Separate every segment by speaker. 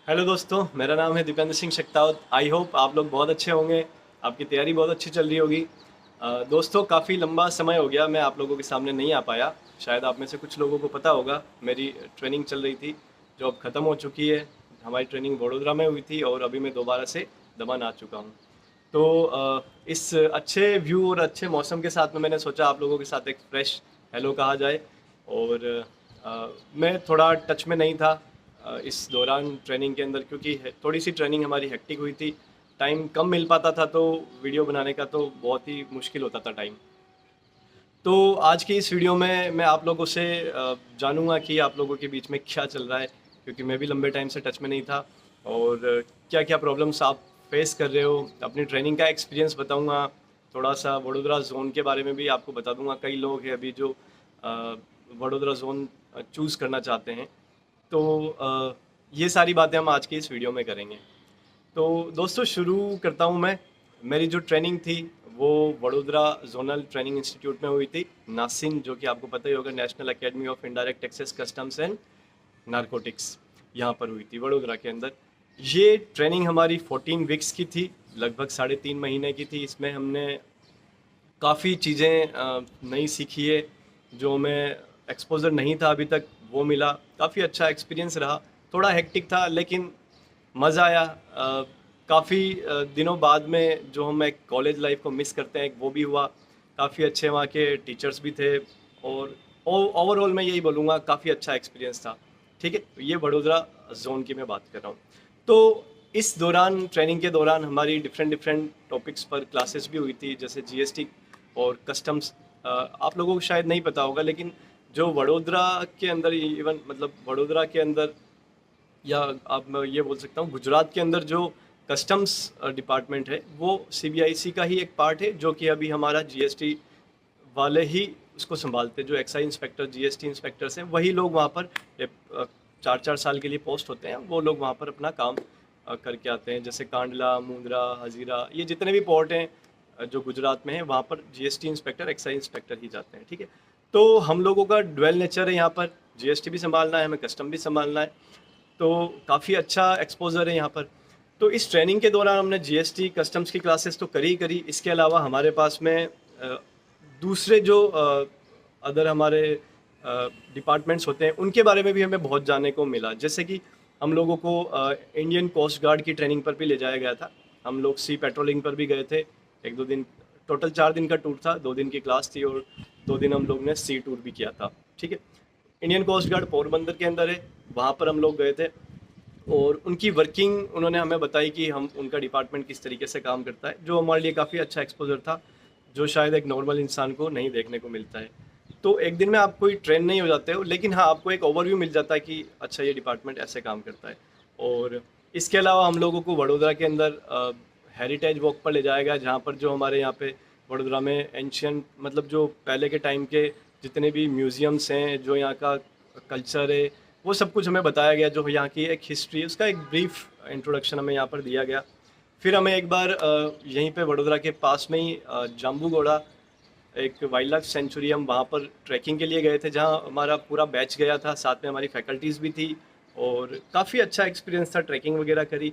Speaker 1: Hello दोस्तों, मेरा नाम है दीपेंद्र सिंह शक्तावत। आई होप आप लोग बहुत अच्छे होंगे, आपकी तैयारी बहुत अच्छी चल रही होगी। दोस्तों, काफ़ी लंबा समय हो गया मैं आप लोगों के सामने नहीं आ पाया। शायद आप में से कुछ लोगों को पता होगा, मेरी ट्रेनिंग चल रही थी जो अब ख़त्म हो चुकी है। हमारी ट्रेनिंग वडोदरा में हुई थी और अभी मैं दोबारा से दमन आ चुका हूँ। तो इस अच्छे व्यू और अच्छे मौसम के साथ में मैंने सोचा आप लोगों के साथ एक फ्रेश हेलो कहा जाए। और मैं थोड़ा टच में नहीं था इस दौरान ट्रेनिंग के अंदर, क्योंकि थोड़ी सी ट्रेनिंग हमारी हेक्टिक हुई थी। टाइम कम मिल पाता था तो वीडियो बनाने का तो बहुत ही मुश्किल होता था टाइम। तो आज की इस वीडियो में मैं आप लोगों से जानूंगा कि आप लोगों के बीच में क्या चल रहा है, क्योंकि मैं भी लंबे टाइम से टच में नहीं था। और क्या क्या प्रॉब्लम्स आप फेस कर रहे हो, अपनी ट्रेनिंग का एक्सपीरियंस बताऊंगा। थोड़ा सा वडोदरा जोन के बारे में भी आपको बता दूंगा। कई लोग हैं अभी जो वडोदरा जोन चूज़ करना चाहते हैं। तो ये सारी बातें हम आज की इस वीडियो में करेंगे। तो दोस्तों, शुरू करता हूँ मैं। मेरी जो ट्रेनिंग थी वो वडोदरा जोनल ट्रेनिंग इंस्टीट्यूट में हुई थी, नासिन, जो कि आपको पता ही होगा, national academy of indirect taxes customs and narcotics. यहाँ पर हुई थी वडोदरा के अंदर। ये ट्रेनिंग हमारी 14 वीक्स की थी, लगभग 3.5 महीने की थी। इसमें हमने काफ़ी चीज़ें नई सीखी है, जो मैं एक्सपोज़र नहीं था अभी तक, वो मिला। काफ़ी अच्छा एक्सपीरियंस रहा। थोड़ा हेक्टिक था लेकिन मज़ा आया। काफ़ी दिनों बाद में जो हम एक कॉलेज लाइफ को मिस करते हैं, वो भी हुआ। काफ़ी अच्छे वहाँ के टीचर्स भी थे। और ओवरऑल मैं यही बोलूँगा, काफ़ी अच्छा एक्सपीरियंस था। ठीक है, ये वडोदरा जोन की मैं बात कर रहा हूँ। तो इस दौरान, ट्रेनिंग के दौरान, हमारी डिफरेंट डिफरेंट टॉपिक्स पर क्लासेस भी हुई थी, जैसे जीएसटी और कस्टम्स। आप लोगों को शायद नहीं पता होगा, लेकिन जो वडोदरा के अंदर, इवन मतलब वडोदरा के अंदर, या आप मैं ये बोल सकता हूँ गुजरात के अंदर, जो कस्टम्स डिपार्टमेंट है वो सीबीआईसी का ही एक पार्ट है, जो कि अभी हमारा जीएसटी वाले ही उसको संभालते हैं। जो एक्साइज इंस्पेक्टर, जीएसटी इंस्पेक्टर्स हैं, वही लोग वहाँ पर 4-4 साल के लिए पोस्ट होते हैं। वो लोग वहाँ पर अपना काम करके आते हैं। जैसे कांडला, मुंद्रा, हजीरा, ये जितने भी पोर्ट हैं जो गुजरात में है, वहाँ पर जीएसटी इंस्पेक्टर, एक्साइज इंस्पेक्टर ही जाते हैं। ठीक है, तो हम लोगों का डुअल नेचर है। यहाँ पर जीएसटी भी संभालना है हमें, कस्टम भी संभालना है। तो काफ़ी अच्छा एक्सपोजर है यहाँ पर। तो इस ट्रेनिंग के दौरान हमने जीएसटी, कस्टम्स की क्लासेस तो करी ही करी। इसके अलावा हमारे पास में दूसरे जो अदर हमारे डिपार्टमेंट्स होते हैं, उनके बारे में भी हमें बहुत जानने को मिला। जैसे कि हम लोगों को इंडियन कोस्ट गार्ड की ट्रेनिंग पर भी ले जाया गया था। हम लोग सी पेट्रोलिंग पर भी गए थे 1-2 दिन। टोटल 4 दिन का टूर था, 2 दिन की क्लास थी और 2 दिन हम लोग ने सी टूर भी किया था। ठीक है, इंडियन कोस्ट गार्ड पोरबंदर के अंदर है, वहाँ पर हम लोग गए थे। और उनकी वर्किंग उन्होंने हमें बताई कि हम, उनका डिपार्टमेंट किस तरीके से काम करता है, जो हमारे लिए काफ़ी अच्छा एक्सपोजर था, जो शायद एक नॉर्मल इंसान को नहीं देखने को मिलता है। तो एक दिन में आप कोई ट्रेन नहीं हो जाते हो, लेकिन हाँ, आपको एक ओवरव्यू मिल जाता है कि अच्छा, ये डिपार्टमेंट ऐसे काम करता है। और इसके अलावा हम लोगों को वडोदरा के अंदर हेरिटेज वॉक पर ले जाया गया, जहाँ पर जो हमारे यहाँ पे वडोदरा में एंशियंट, मतलब जो पहले के टाइम के जितने भी म्यूज़ियम्स हैं, जो यहाँ का कल्चर है, वो सब कुछ हमें बताया गया। जो यहाँ की एक हिस्ट्री है, उसका एक ब्रीफ इंट्रोडक्शन हमें यहाँ पर दिया गया। फिर हमें एक बार यहीं पे वडोदरा के पास में ही जाम्बूगोड़ा एक वाइल्ड लाइफ सेंचुरी, हम वहाँ पर ट्रैकिंग के लिए गए थे, जहाँ हमारा पूरा बैच गया था, साथ में हमारी फैकल्टीज़ भी थी। और काफ़ी अच्छा एक्सपीरियंस था, ट्रैकिंग वगैरह करी।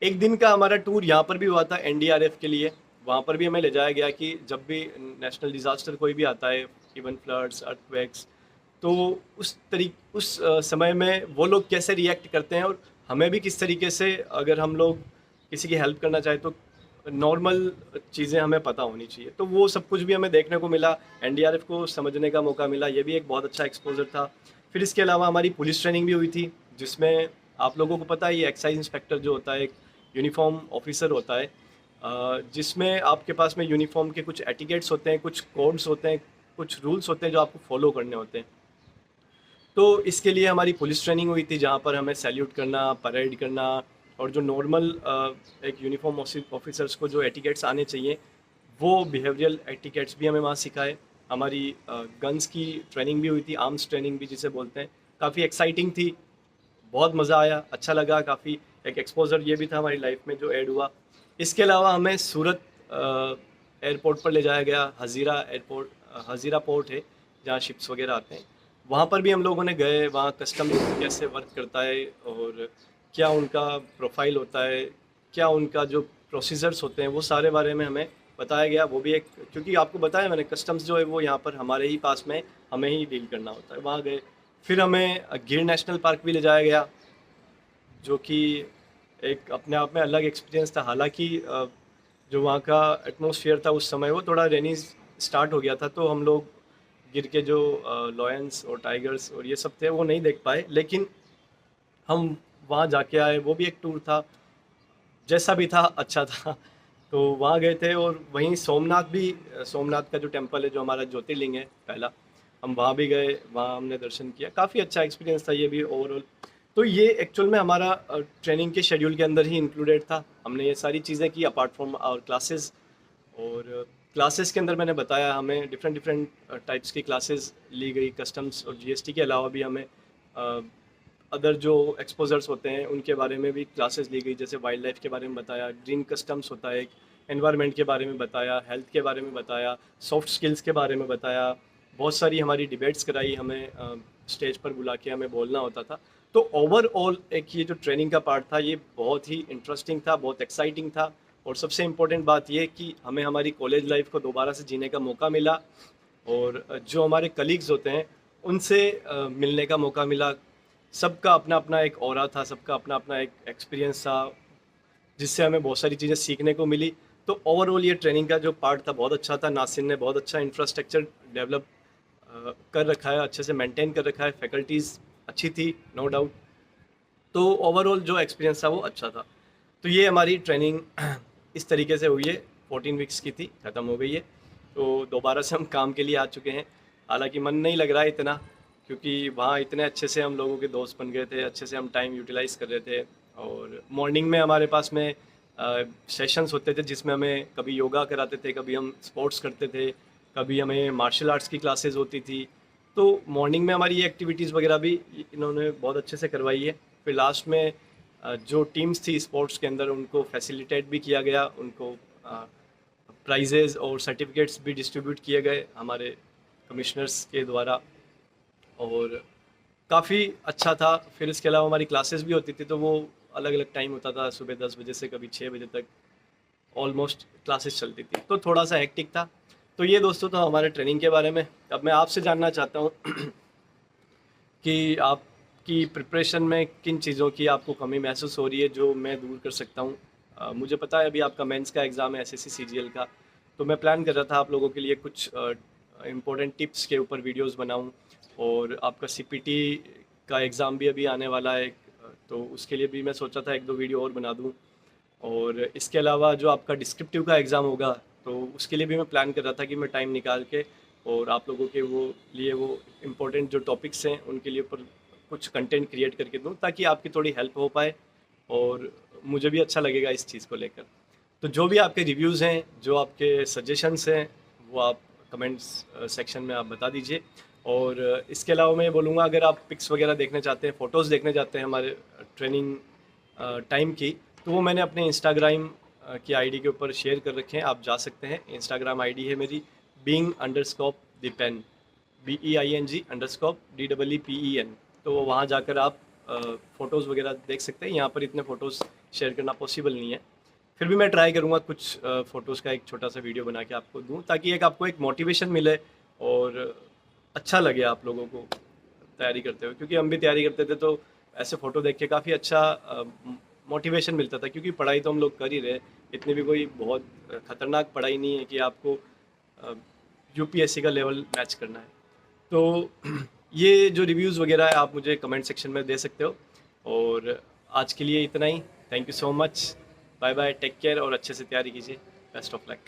Speaker 1: एक दिन का हमारा टूर यहाँ पर भी हुआ था एनडीआरएफ के लिए। वहाँ पर भी हमें ले जाया गया कि जब भी नेशनल डिज़ास्टर कोई भी आता है, इवन फ्लड्स, अर्थक्वेक्स, तो उस समय में वो लोग कैसे रिएक्ट करते हैं, और हमें भी किस तरीके से, अगर हम लोग किसी की हेल्प करना चाहें तो नॉर्मल चीज़ें हमें पता होनी चाहिए। तो वो सब कुछ भी हमें देखने को मिला, एनडीआरएफ को समझने का मौका मिला। ये भी एक बहुत अच्छा एक्सपोजर था। फिर इसके अलावा हमारी पुलिस ट्रेनिंग भी हुई थी, जिसमें आप लोगों को पता है, ये एक्साइज इंस्पेक्टर जो होता है, एक यूनिफॉर्म ऑफिसर होता है, जिसमें आपके पास में यूनिफॉर्म के कुछ एटिकेट्स होते हैं, कुछ कोड्स होते हैं, कुछ रूल्स होते हैं जो आपको फॉलो करने होते हैं। तो इसके लिए हमारी पुलिस ट्रेनिंग हुई थी, जहाँ पर हमें सैल्यूट करना, परेड करना, और जो नॉर्मल एक यूनिफॉर्म ऑफिसर्स को जो एटिकेट्स आने चाहिए, वो बिहेवियरल एटिकेट्स भी हमें वहाँ सिखाए। हमारी गन्स की ट्रेनिंग भी हुई थी, आर्म्स ट्रेनिंग भी जिसे बोलते हैं। काफ़ी एक्साइटिंग थी, बहुत मज़ा आया, अच्छा लगा। काफ़ी एक एक्सपोजर ये भी था हमारी लाइफ में जो ऐड हुआ। इसके अलावा हमें सूरत एयरपोर्ट पर ले जाया गया। हज़ीरा एयरपोर्ट, हज़ीरा पोर्ट है जहाँ शिप्स वगैरह आते हैं। वहाँ पर भी हम लोगों ने गए, वहाँ कस्टम कैसे वर्क करता है, और क्या उनका प्रोफाइल होता है, क्या उनका जो प्रोसीजर्स होते हैं, वो सारे बारे में हमें बताया गया। वो भी एक, क्योंकि आपको बताया मैंने, कस्टम्स जो है वो यहाँ पर हमारे ही पास में, हमें ही डील करना होता है। वहाँ गए, फिर हमें गिर नेशनल पार्क भी ले जाया गया, जो कि एक अपने आप में अलग एक्सपीरियंस था। हालांकि जो वहाँ का एटमॉस्फेयर था उस समय, वो थोड़ा रेनी स्टार्ट हो गया था, तो हम लोग गिर के जो लॉयंस और टाइगर्स और ये सब थे वो नहीं देख पाए, लेकिन हम वहाँ जाके आए। वो भी एक टूर था, जैसा भी था अच्छा था। तो वहाँ गए थे, और वहीं सोमनाथ भी, सोमनाथ का जो टेम्पल है, जो हमारा ज्योतिर्लिंग है पहला, हम वहाँ भी गए, वहाँ हमने दर्शन किया। काफ़ी अच्छा एक्सपीरियंस था ये भी ओवरऑल। तो ये एक्चुअल में हमारा ट्रेनिंग के शेड्यूल के अंदर ही इंक्लूडेड था। हमने ये सारी चीज़ें की अपार्ट फ्रॉम आवर क्लासेस। और क्लासेस के अंदर मैंने बताया, हमें डिफरेंट डिफरेंट टाइप्स की क्लासेस ली गई। कस्टम्स और जीएसटी के अलावा भी हमें अदर जो एक्सपोजर्स होते हैं उनके बारे में भी क्लासेस ली गई, जैसे वाइल्ड लाइफ के बारे में बताया, ग्रीन कस्टम्स होता है, एनवायरनमेंट के बारे में बताया, हेल्थ के बारे में बताया, सॉफ्ट स्किल्स के बारे में बताया। बहुत सारी हमारी डिबेट्स कराई, हमें स्टेज पर बुला के हमें बोलना होता था। तो ओवरऑल एक ये जो ट्रेनिंग का पार्ट था, ये बहुत ही इंटरेस्टिंग था, बहुत एक्साइटिंग था। और सबसे इम्पोर्टेंट बात ये कि हमें हमारी कॉलेज लाइफ को दोबारा से जीने का मौका मिला, और जो हमारे कलीग्स होते हैं उनसे मिलने का मौका मिला। सबका अपना अपना एक ऑरा था, सबका अपना अपना एक एक्सपीरियंस था, जिससे हमें बहुत सारी चीज़ें सीखने को मिली। तो ओवरऑल ये ट्रेनिंग का जो पार्ट था बहुत अच्छा था। नासिर ने बहुत अच्छा इंफ्रास्ट्रक्चर डेवलप कर रखा है, अच्छे से मेंटेन कर रखा है, फैकल्टीज़ अच्छी थी, नो डाउट। तो ओवरऑल जो एक्सपीरियंस था वो अच्छा था। तो ये हमारी ट्रेनिंग इस तरीके से हुई है, 14 वीक्स की थी, ख़त्म हो गई है। तो दोबारा से हम काम के लिए आ चुके हैं। हालांकि मन नहीं लग रहा है इतना, क्योंकि वहाँ इतने अच्छे से हम लोगों के दोस्त बन गए थे, अच्छे से हम टाइम यूटिलाइज़ कर रहे थे। और मॉर्निंग में हमारे पास में सेशंस होते थे, जिसमें हमें कभी योगा कराते थे, कभी हम स्पोर्ट्स करते थे, कभी हमें मार्शल आर्ट्स की क्लासेस होती थी। तो मॉर्निंग में हमारी ये एक्टिविटीज़ वगैरह भी इन्होंने बहुत अच्छे से करवाई है। फिर लास्ट में जो टीम्स थी स्पोर्ट्स के अंदर, उनको फैसिलिटेट भी किया गया, उनको प्राइजेज़ और सर्टिफिकेट्स भी डिस्ट्रीब्यूट किए गए हमारे कमिश्नर्स के द्वारा, और काफ़ी अच्छा था। फिर इसके अलावा हमारी क्लासेस भी होती थी, तो वो अलग अलग टाइम होता था, सुबह 10 बजे से कभी 6 बजे तक ऑलमोस्ट क्लासेस चलती थी, तो थोड़ा सा हेक्टिक था। तो ये दोस्तों था हमारे ट्रेनिंग के बारे में। अब मैं आपसे जानना चाहता हूँ कि आपकी प्रिपरेशन में किन चीज़ों की आपको कमी महसूस हो रही है, जो मैं दूर कर सकता हूँ। मुझे पता है अभी आपका मेंस का एग्ज़ाम है, एसएससी सीजीएल का, तो मैं प्लान कर रहा था आप लोगों के लिए कुछ इम्पोर्टेंट टिप्स के ऊपर वीडियोस बनाऊं। और आपका सीपीटी का एग्ज़ाम भी अभी आने वाला है, तो उसके लिए भी मैं सोचा था एक दो वीडियो और बना दूं। और इसके अलावा जो आपका डिस्क्रिप्टिव का एग्ज़ाम होगा, तो उसके लिए भी मैं प्लान कर रहा था कि मैं टाइम निकाल के और आप लोगों के वो लिए वो इम्पोर्टेंट जो टॉपिक्स हैं उनके लिए ऊपर कुछ कंटेंट क्रिएट करके दूं, ताकि आपकी थोड़ी हेल्प हो पाए और मुझे भी अच्छा लगेगा इस चीज़ को लेकर। तो जो भी आपके रिव्यूज़ हैं, जो आपके सजेशंस हैं, वो आप कमेंट्स सेक्शन में आप बता दीजिए। और इसके अलावा मैं ये बोलूँगा, अगर आप पिक्स वगैरह देखने चाहते हैं, फ़ोटोज़ देखने चाहते हैं हमारे ट्रेनिंग टाइम की, तो वो मैंने अपने इंस्टाग्राम की आईडी के ऊपर शेयर कर रखे हैं, आप जा सकते हैं। इंस्टाग्राम आईडी है मेरी being_dipen, BEING_DEEPEN। तो वहाँ जाकर आप फ़ोटोज़ वगैरह देख सकते हैं। यहाँ पर इतने फ़ोटोज़ शेयर करना पॉसिबल नहीं है, फिर भी मैं ट्राई करूँगा कुछ फ़ोटोज़ का एक छोटा सा वीडियो बना के आपको दूँ, ताकि एक आपको एक मोटिवेशन मिले और अच्छा लगे आप लोगों को तैयारी करते हुए। क्योंकि हम भी तैयारी करते थे, तो ऐसे फ़ोटो देख के काफ़ी अच्छा मोटिवेशन मिलता था, क्योंकि पढ़ाई तो हम लोग कर ही रहे, इतनी भी कोई बहुत ख़तरनाक पढ़ाई नहीं है कि आपको यूपीएससी का लेवल मैच करना है। तो ये जो रिव्यूज़ वगैरह है आप मुझे कमेंट सेक्शन में दे सकते हो। और आज के लिए इतना ही, thank you so much, bye bye, take care और अच्छे से तैयारी कीजिए, बेस्ट ऑफ लक।